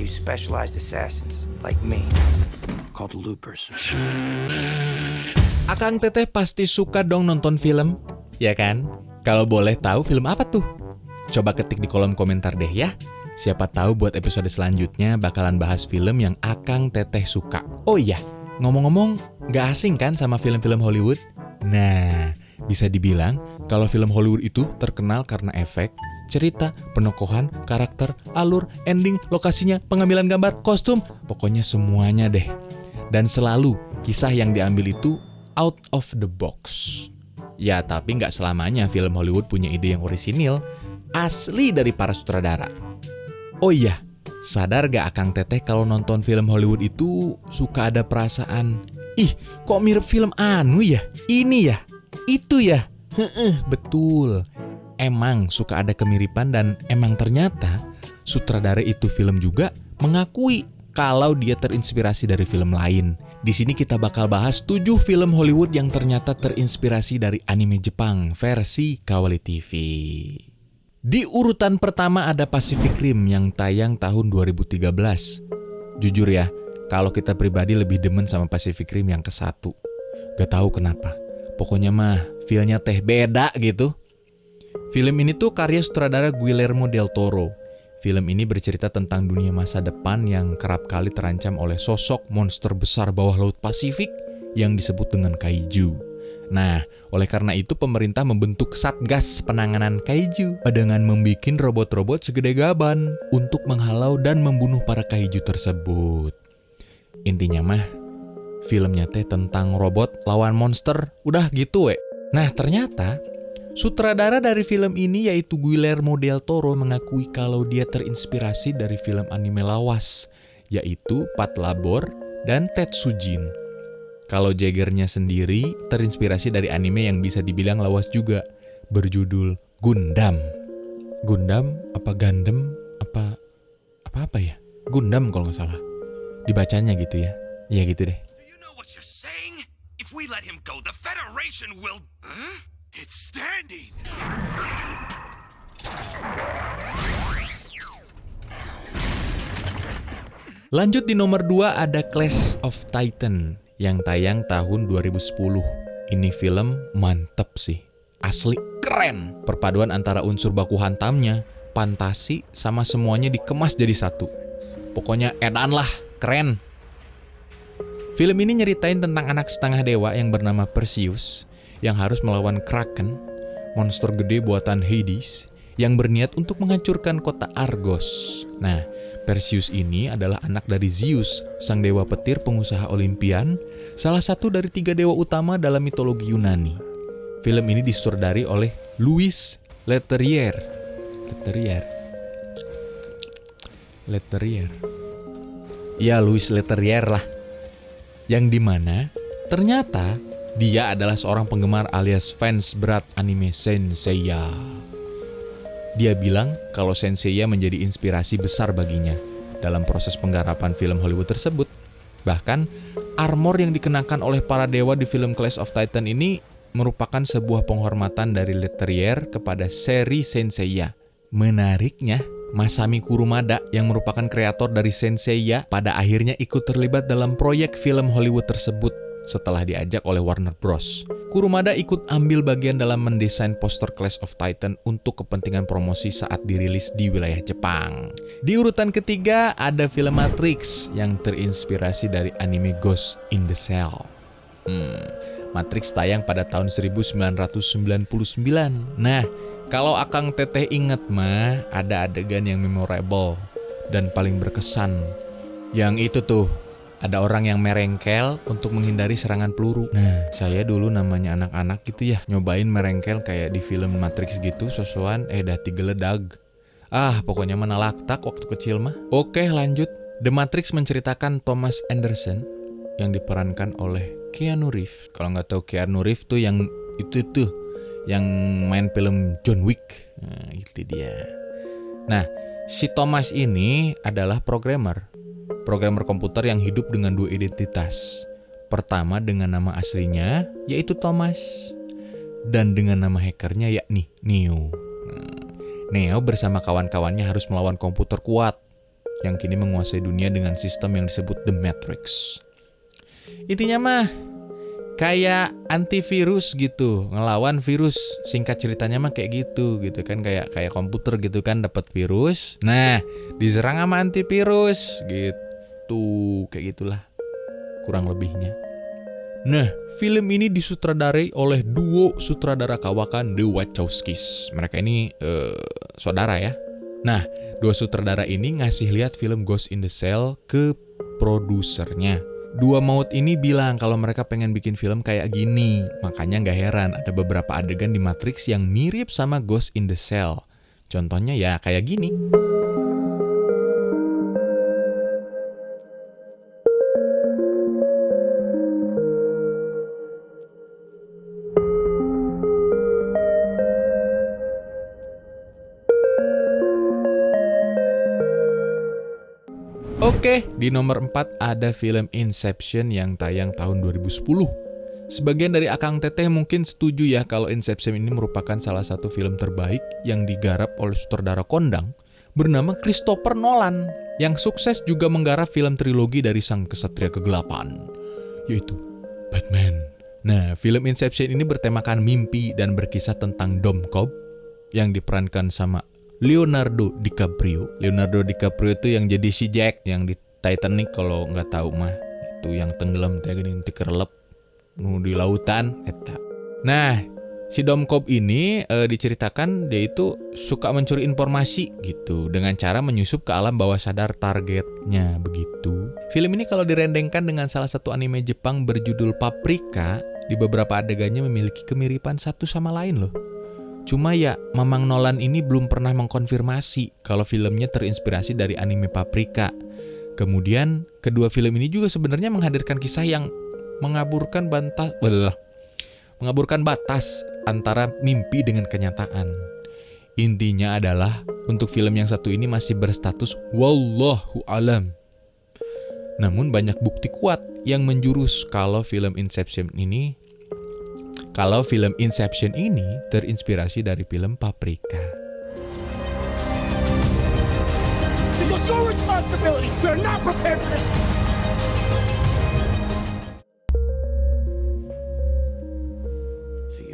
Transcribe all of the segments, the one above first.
use specialized assassins like me, called loopers. Akang Teteh pasti suka dong nonton film, ya kan? Kalau boleh tahu film apa tuh? Coba ketik di kolom komentar deh ya. Siapa tahu buat episode selanjutnya bakalan bahas film yang Akang Teteh suka. Oh iya, ngomong-ngomong, gak asing kan sama film-film Hollywood? Nah, bisa dibilang kalau film Hollywood itu terkenal karena efek, cerita, penokohan, karakter, alur, ending, lokasinya, pengambilan gambar, kostum, pokoknya semuanya deh. Dan selalu kisah yang diambil itu out of the box. Ya, tapi nggak selamanya film Hollywood punya ide yang orisinil, asli dari para sutradara. Oh iya, sadar gak Akang Teteh kalau nonton film Hollywood itu suka ada perasaan, ih kok mirip film anu ya, ini ya, itu ya. Betul. Emang suka ada kemiripan dan emang ternyata sutradara itu film juga mengakui kalau dia terinspirasi dari film lain. Di sini kita bakal bahas 7 film Hollywood yang ternyata terinspirasi dari anime Jepang versi Kawaii TV. Di urutan pertama ada Pacific Rim yang tayang tahun 2013. Jujur ya, kalau kita pribadi lebih demen sama Pacific Rim yang ke-1. Gak tahu kenapa. Pokoknya mah feel-nya teh beda gitu. Film ini tuh karya sutradara Guillermo del Toro. Film ini bercerita tentang dunia masa depan yang kerap kali terancam oleh sosok monster besar bawah laut Pasifik yang disebut dengan kaiju. Nah, oleh karena itu pemerintah membentuk Satgas Penanganan Kaiju dengan membuat robot-robot segede gaban untuk menghalau dan membunuh para kaiju tersebut. Intinya mah, filmnya teh tentang robot lawan monster, udah gitu we. Nah, ternyata sutradara dari film ini yaitu Guillermo del Toro mengakui kalau dia terinspirasi dari film anime lawas, yaitu Patlabor dan Tetsujin. Kalau Jaggernya sendiri terinspirasi dari anime yang bisa dibilang lawas juga, berjudul Gundam. Gundam apa Gundam apa ya? Gundam kalau nggak salah. Dibacanya gitu ya. Ya gitu deh. Do you know what you're saying? If we let him go, the Federation will... Huh? It's standing! Lanjut di nomor 2 ada Clash of Titan yang tayang tahun 2010. Ini film mantep sih. Asli keren. Perpaduan antara unsur baku hantamnya, fantasi, sama semuanya dikemas jadi satu. Pokoknya edan lah, keren. Film ini nyeritain tentang anak setengah dewa yang bernama Perseus yang harus melawan Kraken, monster gede buatan Hades, yang berniat untuk menghancurkan kota Argos. Nah, Perseus ini adalah anak dari Zeus, sang dewa petir pengusaha Olimpian, salah satu dari 3 dewa utama dalam mitologi Yunani. Film ini disutradari oleh Louis Leterrier. Ya, Louis Leterrier lah. Yang dimana ternyata dia adalah seorang penggemar alias fans berat anime Saint Seiya. Dia bilang kalau Saint Seiya menjadi inspirasi besar baginya dalam proses penggarapan film Hollywood tersebut. Bahkan, armor yang dikenakan oleh para dewa di film Clash of Titan ini merupakan sebuah penghormatan dari Leterrier kepada seri Saint Seiya. Menariknya, Masami Kurumada yang merupakan kreator dari Saint Seiya pada akhirnya ikut terlibat dalam proyek film Hollywood tersebut setelah diajak oleh Warner Bros. Kurumada ikut ambil bagian dalam mendesain poster Clash of Titan untuk kepentingan promosi saat dirilis di wilayah Jepang. Di urutan ketiga ada film Matrix yang terinspirasi dari anime Ghost in the Shell. Matrix tayang pada tahun 1999. Nah, kalau Akang Teteh inget mah, ada adegan yang memorable dan paling berkesan. Yang itu tuh, ada orang yang merengkel untuk menghindari serangan peluru. Nah, saya dulu namanya anak-anak gitu ya, nyobain merengkel kayak di film Matrix gitu, sosokan dah digeledag. Pokoknya menalaktak waktu kecil mah. Oke, lanjut. The Matrix menceritakan Thomas Anderson yang diperankan oleh Keanu Reeves. Kalau nggak tahu Keanu Reeves tuh yang itu tuh, yang main film John Wick. Nah, itu dia. Nah, si Thomas ini adalah programmer komputer yang hidup dengan 2 identitas. Pertama dengan nama aslinya, yaitu Thomas. Dan dengan nama hackernya yakni Neo. Neo bersama kawan-kawannya harus melawan komputer kuat yang kini menguasai dunia dengan sistem yang disebut The Matrix. Intinya mah kayak antivirus gitu, ngelawan virus. Singkat ceritanya mah kayak gitu kan, kayak komputer gitu kan, dapat virus. Nah, diserang sama antivirus gitu, kayak gitulah kurang lebihnya. Nah, film ini disutradarai oleh duo sutradara kawakan The Wachowskis. Mereka ini saudara ya. Nah, dua sutradara ini ngasih lihat film Ghost in the Shell ke produsernya. Dua maut ini bilang kalau mereka pengen bikin film kayak gini. Makanya nggak heran ada beberapa adegan di Matrix yang mirip sama Ghost in the Shell. Contohnya ya kayak gini. Oke, di nomor 4 ada film Inception yang tayang tahun 2010. Sebagian dari Akang Teteh mungkin setuju ya kalau Inception ini merupakan salah satu film terbaik yang digarap oleh sutradara kondang bernama Christopher Nolan, yang sukses juga menggarap film trilogi dari sang kesatria kegelapan, yaitu Batman. Nah, film Inception ini bertemakan mimpi dan berkisah tentang Dom Cobb yang diperankan sama Leonardo DiCaprio. Leonardo DiCaprio itu yang jadi si Jack yang di Titanic, kalau nggak tahu mah itu yang tenggelam teh geuning teu kerelep nu di lautan eta. Nah, si Dom Cobb ini diceritakan dia itu suka mencuri informasi gitu dengan cara menyusup ke alam bawah sadar targetnya begitu. Film ini kalau direndengkan dengan salah satu anime Jepang berjudul Paprika, di beberapa adegannya memiliki kemiripan satu sama lain loh. Cuma ya, Mamang Nolan ini belum pernah mengkonfirmasi kalau filmnya terinspirasi dari anime Paprika. Kemudian, kedua film ini juga sebenarnya menghadirkan kisah yang mengaburkan batas antara mimpi dengan kenyataan. Intinya adalah, untuk film yang satu ini masih berstatus wallahu alam. Namun banyak bukti kuat yang menjurus kalau film Inception ini terinspirasi dari film Paprika. This was your responsibility. We're not prepared for this.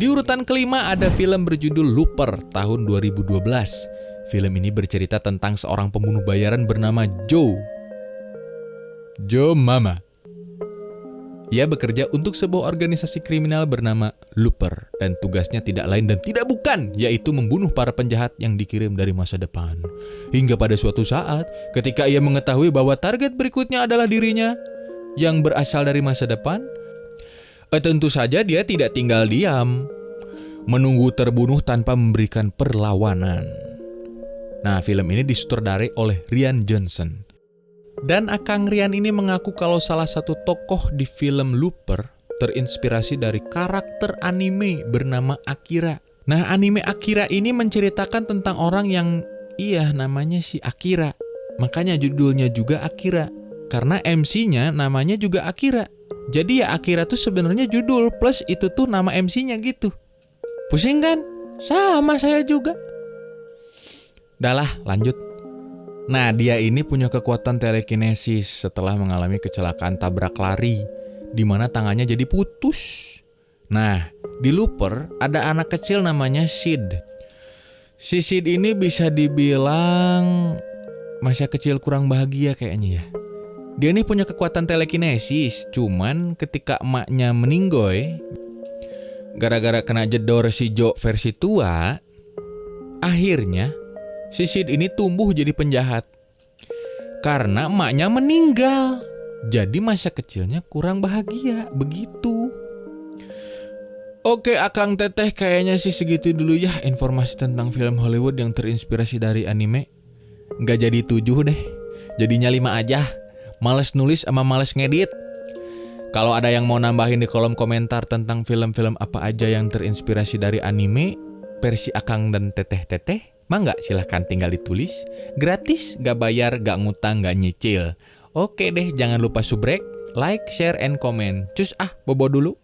Di urutan kelima ada film berjudul Looper tahun 2012. Film ini bercerita tentang seorang pembunuh bayaran bernama Joe Mama. Ia bekerja untuk sebuah organisasi kriminal bernama Looper, dan tugasnya tidak lain dan tidak bukan, yaitu membunuh para penjahat yang dikirim dari masa depan. Hingga pada suatu saat, ketika ia mengetahui bahwa target berikutnya adalah dirinya yang berasal dari masa depan, tentu saja dia tidak tinggal diam, menunggu terbunuh tanpa memberikan perlawanan. Nah, film ini disutradarai oleh Rian Johnson. Dan Akang Rian ini mengaku kalau salah satu tokoh di film Looper terinspirasi dari karakter anime bernama Akira. Nah, anime Akira ini menceritakan tentang orang yang namanya si Akira. Makanya judulnya juga Akira. Karena MC-nya namanya juga Akira. Jadi ya Akira tuh sebenarnya judul plus itu tuh nama MC-nya gitu. Pusing kan? Sama saya juga. Dahlah, lanjut. Nah, dia ini punya kekuatan telekinesis setelah mengalami kecelakaan tabrak lari, di mana tangannya jadi putus. Nah, di Looper ada anak kecil namanya Sid. Si Sid ini bisa dibilang masa kecil kurang bahagia kayaknya ya. Dia ini punya kekuatan telekinesis, cuman ketika emaknya meninggoy, gara-gara kena jedor si Joe versi tua, akhirnya si Sid ini tumbuh jadi penjahat. Karena emaknya meninggal. Jadi masa kecilnya kurang bahagia. Begitu. Oke, Akang Teteh, kayaknya sih segitu dulu ya informasi tentang film Hollywood yang terinspirasi dari anime. Nggak jadi 7 deh. Jadinya 5 aja. Males nulis sama males ngedit. Kalau ada yang mau nambahin di kolom komentar tentang film-film apa aja yang terinspirasi dari anime versi Akang dan Teteh-Teteh, mangga silahkan tinggal ditulis. Gratis, gak bayar, gak ngutang, gak nyicil. Oke deh, jangan lupa subrek, like, share, and comment. Cus bobo dulu.